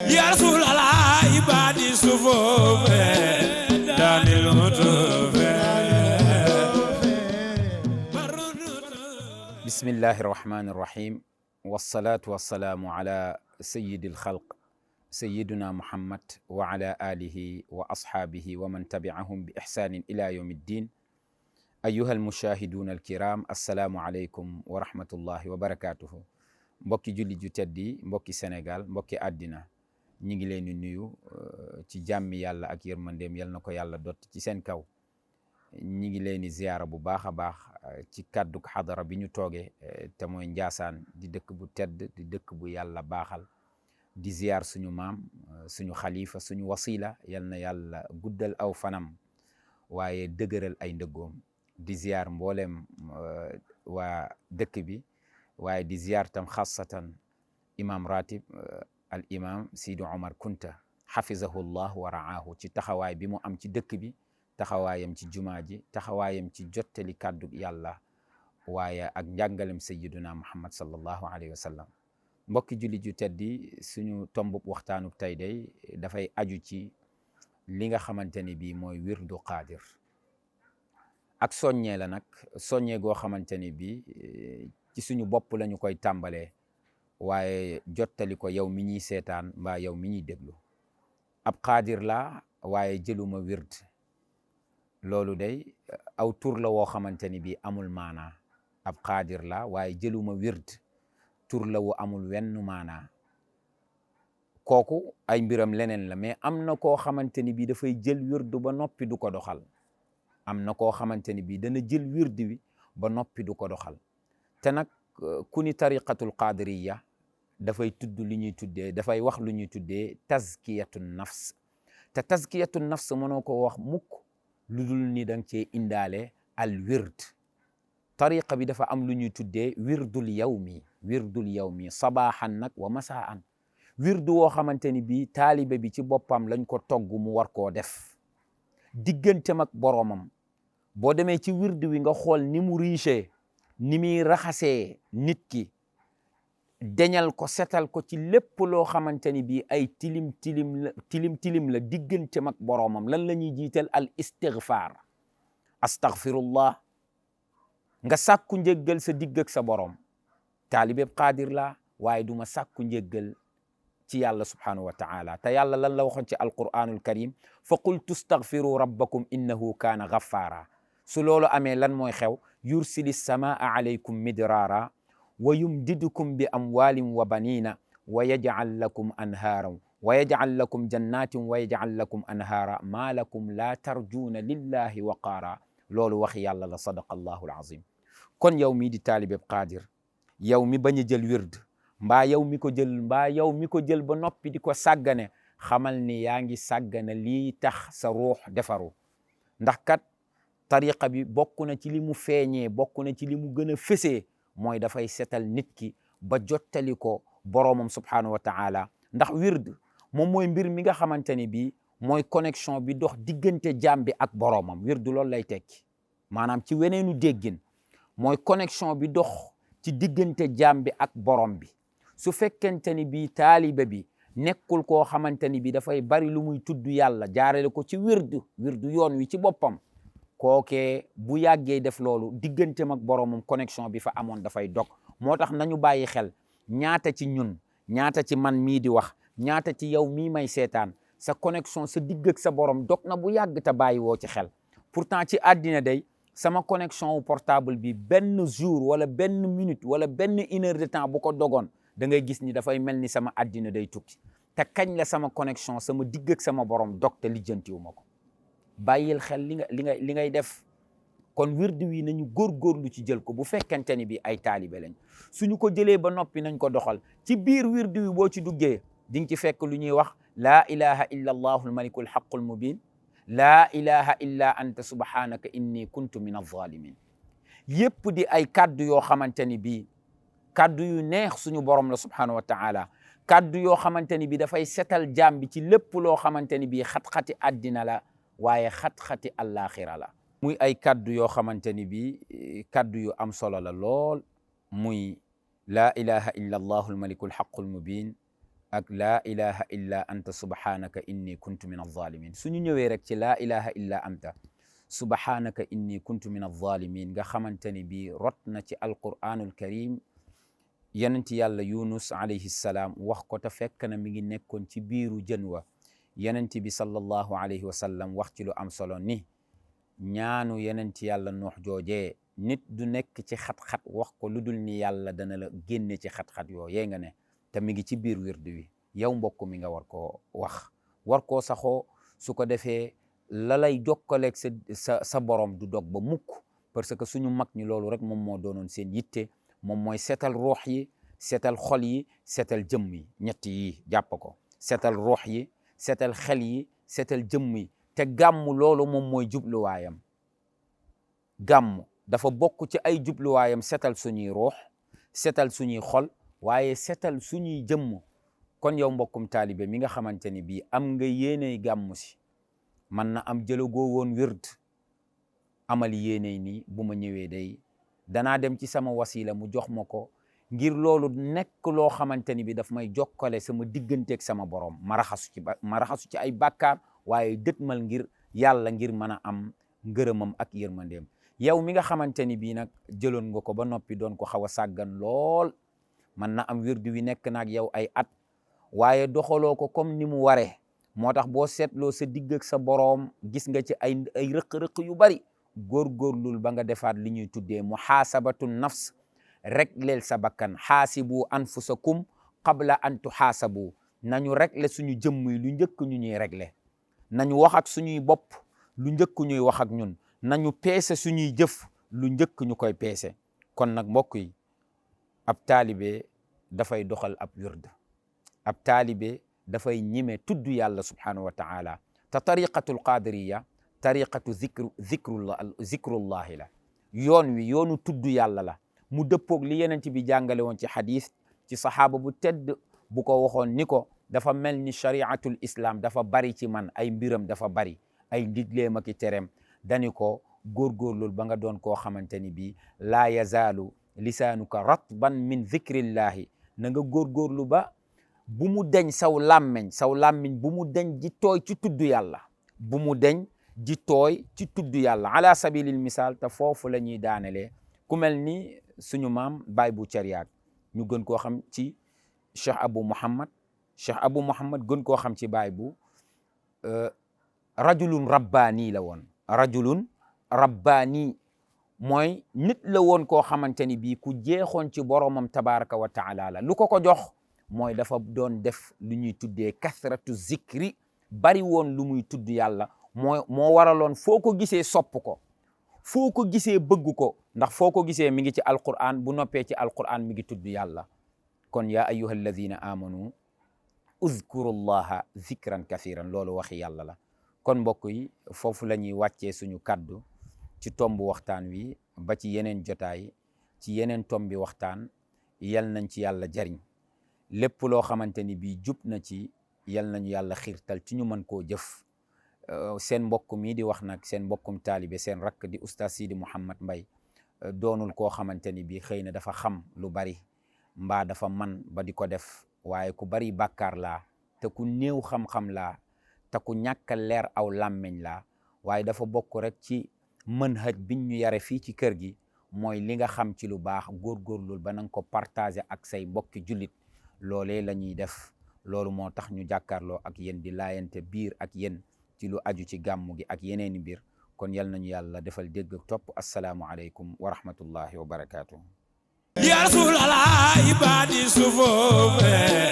يا رسول الله عبادي صفوف داني المطوف. بسم الله الرحمن الرحيم والصلاة والسلام على سيد الخلق سيدنا محمد وعلى آله وأصحابه ومن تبعهم بإحسان إلى يوم الدين. أيها المشاهدون الكرام، السلام عليكم ورحمة الله وبركاته. mbokki julli ju teddi, mbokki Sénégal, mbokki àddina, ñi ngi leen di nuyu ci jàmmi yàlla ak yërmandeem yal na ko yàlla dott ci seen kaw. ñi ngi leen di ziyaara bu baax a baax ci kàdduk xadara bi ñu tooge te mooy Njaasaan, di dëkk bu tedd, di dëkk bu yàlla baaxal, di ziyaar suñu maam, suñu xalifa, suñu wasila, yal na yàlla guddal aw fanam waaye dëgëral ay ndëggoom. di ziyaar mbooleem waa dëkk bi, waaye di ziyaar tam xaasatan imam ratib al imam Sidi Omar Kunta xafizahu llah wa raahu ci taxawaay bi mu am ci dëkk bi, taxawaayam ci jumaa ji, taxawaayam ci jottali kàddu yàlla waaye ak njàngalem sayyiduna Muhammad sallallahu alayhi wa sallam. mbokki julli ju teddi, suñu tombub waxtaanub tey day dafay aju ci li nga xamante ni bii mooy wirdu qaadir. ak soññee la nag, soññee goo xamante ni bii ci suñu bopp lañu koy tàmbalee, waaye jottali ko yow mi ñuy seetaan mbaa yow mi ñuy déglu. ab qaadir la waaye jëluma wird. loolu day aw tur la woo xamante ni bii amul maanaa. ab qaadir la waaye jëluma wird, tur la wu amul wenn maanaa. kooku ay mbiram leneen la, mais am na koo xamante ni bii dafay jël wirdu ba noppi du ko doxal. am na koo xamante ni bii dana jël wirdi wi ba noppi du ko doxal. te nag ku ni tariqatul qadiriya dafay tudd li ñuy tuddee, dafay wax lu ñuy tuddee tazkiyatu nafs. te tazkiyatu nafs mënoo ko wax mukk lu dul ni danga cee indaale al wird. tariqa bi dafa am lu ñuy tuddee wirdul yawmi sabaaxan nag wa masaan. wirdu woo xamante ni bii taalibe bi ci boppam lañ ko togg mu war koo def digganteem ak boroomam. boo demee ci wirdu wi nga xool ni mu riche, ni muy raxasee nit ki, deñal ko, setal ko ci lépp loo xamante ni bii ay tilim la digganteem ak boroomam. lan la ñuy jiital? al istighfar. astaghfirullah, nga sàkku njéggal sa digg ak sa boroom. taalibeb qaadir la waaye duma sàkku njéggal ci yàlla subhanahu wa ta'ala. te yàlla lan la waxoon ci alquranul karim? fa qultu staghfiru rabbakum innahu kaana ghaffara. su loolu amee lan mooy xew? yursili samaa alaykum midrara wa yumdidukum bi amwalin wa banina wa yaj'al lakum anhaaran wa yaj'al lakum jannatin wa yaj'al lakum anhaara ma lakum la tarjuuna lillahi waqaara. loolu wax yàlla la, sadaqa allahu alazim. kon yow mii di taalibeb qaadir, yow mi bañ a jël wird, mbaa yow mi ko jël ba noppi di ko sàggane, xamal ni yaa ngi sàggane lii tax sa ruux defaru. ndax kat tariqa bi bokk na ci li mu feeñee, bokk na ci li mu gën a fësee, mooy dafay setal nit ki ba jottali ko boroomam subhanahu wa ta'ala. ndax wird moom mooy mbir mi nga xamante ni bii mooy connexion bi dox diggante jaam bi ak boroomam. wird loolu lay tekki, maanaam ci weneenu déggin mooy connexion bi dox ci diggante jaam bi ak borom bi. su fekkente ni bii taalibe bi nekkul koo xamante ni bii dafay bari lu muy tudd yàlla jaarale ko ci wirdu yoon wi ci boppam, kookee bu yàggee def loolu digganteem ak boromam connexion bi fa amoon dafay dog. moo tax nañu bàyyi xel, ñaata ci ñun, ñaata ci man mii di wax, ñaata ci yow mii may seetaan, sa connexion sa digg ak sa borom dog na bu yàgg te bàyyi woo ci xel. pourtant ci àddina day sama connexion wu portable bi benn jour wala benn minute wala benn une heure de temps bu ko dogoon, da ngay gis ni dafay mel ni sama àddina day tukki. te kañ la sama connexion, sama digg ak sama borom dog te lijjantiwu ma ko? bàyyil xel li ngay def. kon wirdu wi nañu góorgóorlu ci jël ko bu fekkente ni bi ay taalibe lañ. suñu ko jëlee ba noppi nañ ko doxal. ci biir wirdu wi boo ci duggee di nga ci fekk lu ñuy wax laa ilaha illa allahu almalikul haqqul mubin, laa ilaha illa anta subhanaka inni kuntu min alzalimin. yépp di ay kaddu yoo xamante ni bii kaddu yu neex suñu borom la subhanahu wa ta'ala. kaddu yoo xamante ni bi dafay setal jaam bi ci lépp loo xamante ni bii xat-xati àddina la waaye xat-xati àllaaxira la. muy ay kaddu yoo xamante ni bii kaddu yu am solo la lool. muy laa ilaha illa allahu almalikul haqqul mubin, ak laa ilaha illa anta subhanaka inni kuntu min alzalimin suñu ñëwee rek ci laa ilaha illa anta subhanaka inni kuntu min alzalimin nga xamante ni bii rot na ci alquranul karim yonent yàlla yunus alayhi salaam wax ko te fekk na mi ngi nekkoon ci biiru jën wa yonent bi sallallahu alayhi wa sallam wax ci lu am solo ni ñaanu yonent yàlla nuux joojee nit du nekk ci xat-xat wax ko lu dul ni yàlla dana la génne ci xat-xat yoo yee nga ne te mi ngi ci biir wirdu wi yow mbokk mi nga war koo wax war koo saxoo su ko defee la lay jokkaleeg sa borom du dog ba mukk parce que suñu mag ñi loolu rek moom moo doonoon seen yitte moom mooy seetal ruux yi seetal xol yi seetal jëmm yi ñett yi jàpp ko seetal ruux yi seetal xel yi seetal jëmm yi te gàmm loolu moom mooy jubluwaayam gàmm dafa bokk ci ay jubluwaayam seetal suñuy ruux seetal suñuy xol waaye seetal suñuy jëmm kon yow mbokkum taalibe mi nga xamante ni bii am nga yéeney gàmm si man na am jëlagoo woon wird amal yéeney nii bu ma ñëwee day danaa dem ci sama wasila mu jox ma ko ngir loolu nekk loo xamante ni bi daf may jokkale sama digganteeg sama borom ma raxasu ci ay bàkkaar waaye dëtmal ngir yàlla ngir mën a am ngërëmam ak yërmandeem yow mi nga xamante ni bii nag jëloon nga ko ba noppi doon ko xaw a sàggan lool man na am wirdu wi nekk naag yow ay at waaye doxaloo ko comme ni mu waree moo tax boo seetloo sa digg ak sa boroom gis nga ci ay rëq-rëq yu bari góorgóorlul ba nga defaat li ñuy tuddee muhaasabatu nafs rek leel sa bakkan xaasibu anfusakum qabla an tuhaasabu nañu régler suñu jëmm yi lu njëkk ñu ñuy régler nañu wax ak suñuy bopp lu njëkk ñuy wax ak ñun nañu peese suñuy jëf lu njëkk ñu koy peese kon nag mbokk yi ab taalibe dafay doxal ab wird ab taalibe dafay ñime tudd yàlla subhanahu wa taala te tariqatul qadiriya tariqatu zikrullahi la yoon wi yoonu tudd yàlla la mu dëppoog li yenent bi jàngale woon ci xadis ci sahaaba bu tedd bu ko waxoon ni ko dafa mel ni shariatul islam dafa bari ci man ay mbiram dafa bari ay ndigleem ak i tereem dani ko góorgóorlul ba nga doon koo xamante ni bii laa yazaalu lisaanuka ratban min zikrillahi na nga góorgóorlu ba bu mu deñ saw làmmeñ bu mu deñ ji tooy ci tudd yàlla bu mu deñ ji tooy ci tudd yàlla ala sabilil misaal te foofu la ñuy daanelee ku mel ni suñu maam baay bu cariyaak ñu gën koo xam ci cheikh abou mouhammad gën koo xam ci baay bu rajulun rabbaani la woon rajulun rabbaani mooy nit la woon koo xamante ni bii ku jeexoon ci boromam tabaraka wa taala la lu ko jox mooy dafa doon def lu ñuy tuddee kasratu zikri bari woon lu muy tudd yàlla moo waraloon foo ko gisee sopp ko foo ko gisee bëgg ko ndax foo ko gisee mi ngi ci alquran bu noppee ci alquran mi ngi tudd yàlla kon yaa ayyuha alladina amanu uzkuru llaha zikran kathiran loolu waxi yàlla la kon mbokk yi foofu la ñuy wàccee suñu kaddu ci tomb waxtaan wi ba ci yeneen jotaay ci yeneen tombi waxtaan yal nañ ci yàlla jariñ lépp loo xamante ni bii jub na ci yal nañu yàlla xiirtal ci ñu mën koo jëf seen mbokk mi di wax nag seen mbokkum taalibe seen rakk di oustaz Sidi Mouhammad Mbaye doonul koo xamante ni bii xëy na dafa xam lu bari mbaa dafa man ba di ko def waaye ku bari bàkkaar laa te ku néew xam-xam laa te ku ñàkk leer aw làmmeñ laa waaye dafa bokk rek ci manhaj biñ ñu yare fii ci kër gi mooy li nga xam ci lu baax góorgóorlul ba nanga ko partager ak say mbokki jullit loolee la ñuy def loolu moo tax ñu jàkkaarloo ak yéen di laayante biir ak yéen ci lu aju ci gàmmu gi ak yeneeni mbir kon yal nañu yàlla defal dégg ak topp assalaamu aleykum wa rahmatullahi wa barakatuh ya rasulallah ibadi sufuf